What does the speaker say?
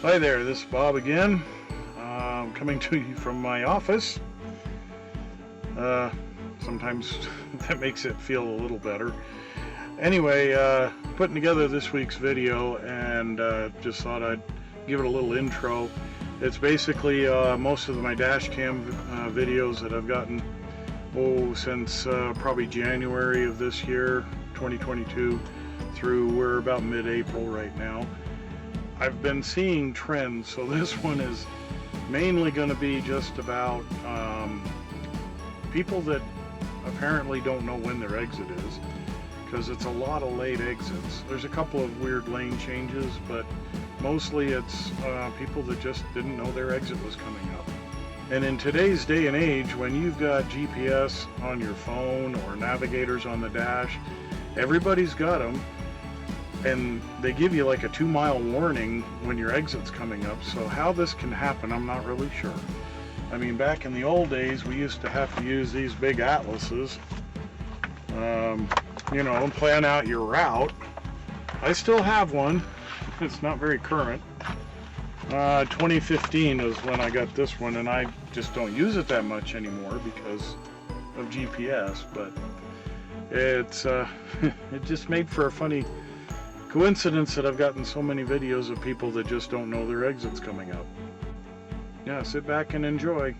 Hi there, this is Bob again, coming to you from my office. Sometimes that makes it feel a little better. Anyway, putting together this week's video and just thought I'd give it a little intro. It's basically most of my Dashcam videos that I've gotten since probably January of this year, 2022, through we're about mid-April right now. I've been seeing trends, so this one is mainly going to be just about people that apparently don't know when their exit is, because it's a lot of late exits. There's a couple of weird lane changes, but mostly it's people that just didn't know their exit was coming up. And in today's day and age, when you've got GPS on your phone or navigators on the dash, everybody's got them. And they give you like a 2-mile warning when your exit's coming up. So how this can happen, I'm not really sure. I mean, back in the old days, we used to have to use these big atlases, you know, and plan out your route. I still have one. It's not very current. 2015 is when I got this one, and I just don't use it that much anymore because of GPS. But it's it just made for a funny coincidence that I've gotten so many videos of people that just don't know their exits coming up. Yeah, sit back and enjoy.